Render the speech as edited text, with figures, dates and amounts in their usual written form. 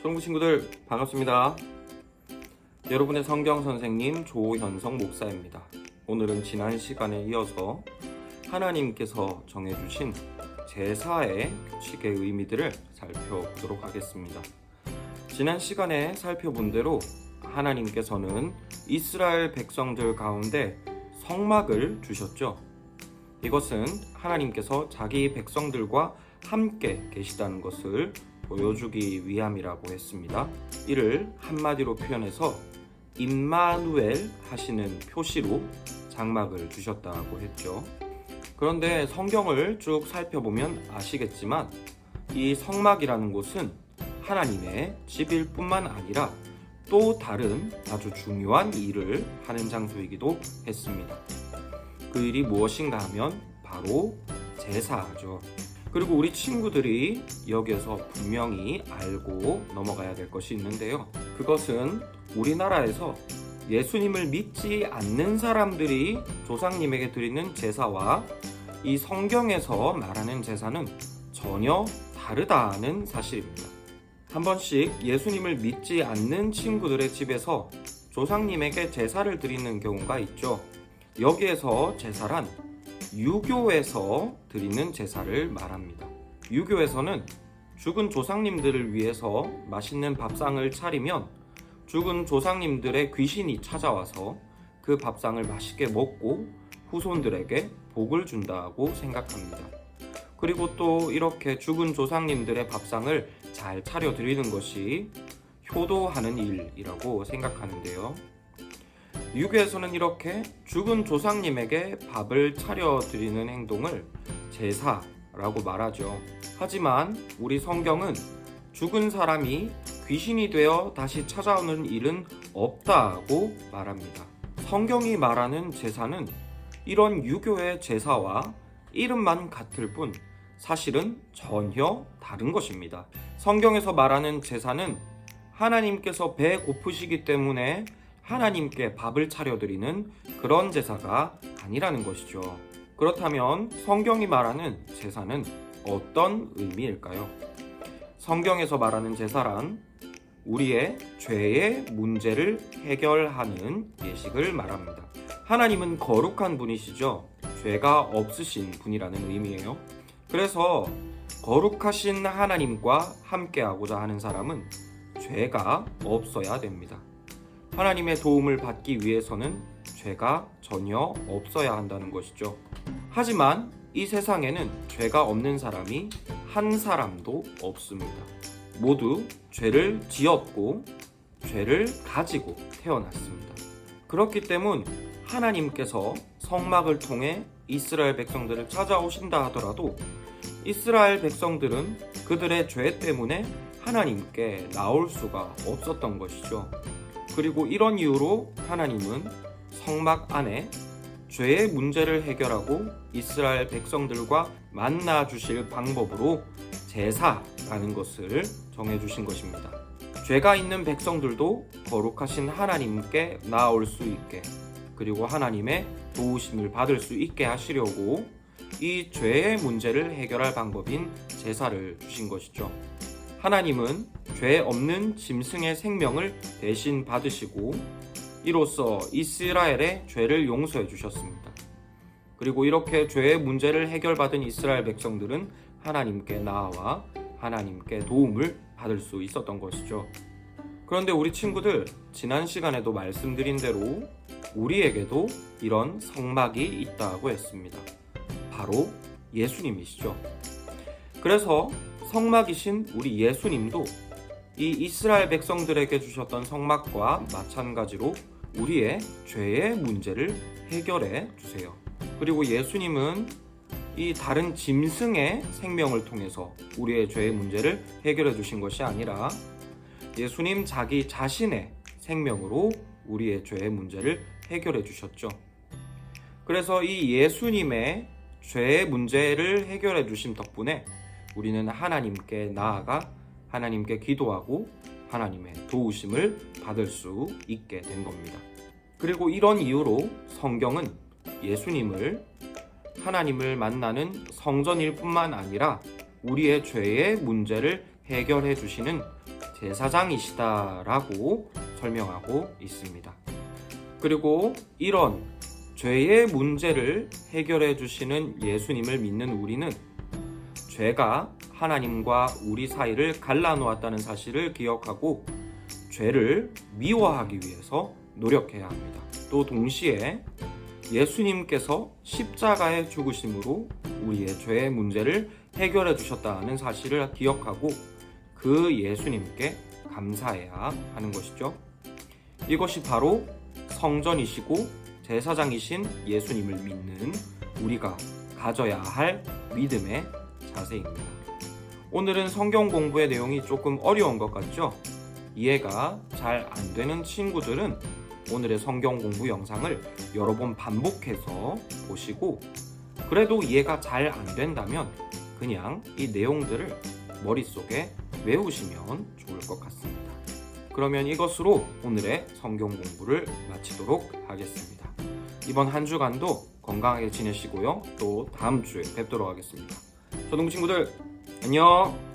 초롱부 친구들 반갑습니다. 여러분의 성경 선생님 조현성 목사입니다. 오늘은 지난 시간에 이어서 하나님께서 정해주신 제사의 규칙의 의미들을 살펴보도록 하겠습니다. 지난 시간에 살펴본 대로 하나님께서는 이스라엘 백성들 가운데 성막을 주셨죠. 이것은 하나님께서 자기 백성들과 함께 계시다는 것을 보여주기 위함이라고 했습니다. 이를 한마디로 표현해서 임마누엘 하시는 표시로 장막을 주셨다고 했죠. 그런데 성경을 쭉 살펴보면 아시겠지만 이 성막이라는 곳은 하나님의 집일 뿐만 아니라 또 다른 아주 중요한 일을 하는 장소이기도 했습니다. 그 일이 무엇인가 하면 바로 제사죠. 그리고 우리 친구들이 여기에서 분명히 알고 넘어가야 될 것이 있는데요. 그것은 우리나라에서 예수님을 믿지 않는 사람들이 조상님에게 드리는 제사와 이 성경에서 말하는 제사는 전혀 다르다는 사실입니다. 한 번씩 예수님을 믿지 않는 친구들의 집에서 조상님에게 제사를 드리는 경우가 있죠. 여기에서 제사란 유교에서 드리는 제사를 말합니다. 유교에서는 죽은 조상님들을 위해서 맛있는 밥상을 차리면 죽은 조상님들의 귀신이 찾아와서 그 밥상을 맛있게 먹고 후손들에게 복을 준다고 생각합니다. 그리고 또 이렇게 죽은 조상님들의 밥상을 잘 차려드리는 것이 효도하는 일이라고 생각하는데요. 유교에서는 이렇게 죽은 조상님에게 밥을 차려드리는 행동을 제사라고 말하죠. 하지만 우리 성경은 죽은 사람이 귀신이 되어 다시 찾아오는 일은 없다고 말합니다. 성경이 말하는 제사는 이런 유교의 제사와 이름만 같을 뿐 사실은 전혀 다른 것입니다. 성경에서 말하는 제사는 하나님께서 배 고프시기 때문에 하나님께 밥을 차려드리는 그런 제사가 아니라는 것이죠. 그렇다면 성경이 말하는 제사는 어떤 의미일까요? 성경에서 말하는 제사란 우리의 죄의 문제를 해결하는 예식을 말합니다. 하나님은 거룩한 분이시죠. 죄가 없으신 분이라는 의미예요. 그래서 거룩하신 하나님과 함께하고자 하는 사람은 죄가 없어야 됩니다. 하나님의 도움을 받기 위해서는 죄가 전혀 없어야 한다는 것이죠. 하지만 이 세상에는 죄가 없는 사람이 한 사람도 없습니다. 모두 죄를 지었고 죄를 가지고 태어났습니다. 그렇기 때문 하나님께서 성막을 통해 이스라엘 백성들을 찾아오신다 하더라도 이스라엘 백성들은 그들의 죄 때문에 하나님께 나올 수가 없었던 것이죠. 그리고 이런 이유로 하나님은 성막 안에 죄의 문제를 해결하고 이스라엘 백성들과 만나 주실 방법으로 제사라는 것을 정해주신 것입니다. 죄가 있는 백성들도 거룩하신 하나님께 나아올 수 있게, 그리고 하나님의 도우심을 받을 수 있게 하시려고 이 죄의 문제를 해결할 방법인 제사를 주신 것이죠. 하나님은 죄 없는 짐승의 생명을 대신 받으시고 이로써 이스라엘의 죄를 용서해 주셨습니다. 그리고 이렇게 죄의 문제를 해결받은 이스라엘 백성들은 하나님께 나아와 하나님께 도움을 받을 수 있었던 것이죠. 그런데 우리 친구들, 지난 시간에도 말씀드린 대로 우리에게도 이런 성막이 있다고 했습니다. 바로 예수님이시죠. 그래서 성막이신 우리 예수님도 이 이스라엘 백성들에게 주셨던 성막과 마찬가지로 우리의 죄의 문제를 해결해 주세요. 그리고 예수님은 이 다른 짐승의 생명을 통해서 우리의 죄의 문제를 해결해 주신 것이 아니라 예수님 자기 자신의 생명으로 우리의 죄의 문제를 해결해 주셨죠. 그래서 이 예수님의 죄의 문제를 해결해 주심 덕분에 우리는 하나님께 나아가 하나님께 기도하고 하나님의 도우심을 받을 수 있게 된 겁니다. 그리고 이런 이유로 성경은 예수님을 하나님을 만나는 성전일 뿐만 아니라 우리의 죄의 문제를 해결해 주시는 제사장이시다라고 설명하고 있습니다. 그리고 이런 죄의 문제를 해결해 주시는 예수님을 믿는 우리는 죄가 하나님과 우리 사이를 갈라놓았다는 사실을 기억하고 죄를 미워하기 위해서 노력해야 합니다. 또 동시에 예수님께서 십자가의 죽으심으로 우리의 죄의 문제를 해결해 주셨다는 사실을 기억하고 그 예수님께 감사해야 하는 것이죠. 이것이 바로 성전이시고 제사장이신 예수님을 믿는 우리가 가져야 할 믿음의 자세입니다. 오늘은 성경 공부의 내용이 조금 어려운 것 같죠? 이해가 잘 안 되는 친구들은 오늘의 성경 공부 영상을 여러 번 반복해서 보시고, 그래도 이해가 잘 안 된다면 그냥 이 내용들을 머릿속에 외우시면 좋을 것 같습니다. 그러면 이것으로 오늘의 성경 공부를 마치도록 하겠습니다. 이번 한 주간도 건강하게 지내시고요. 또 다음 주에 뵙도록 하겠습니다. 초등 친구들 안녕.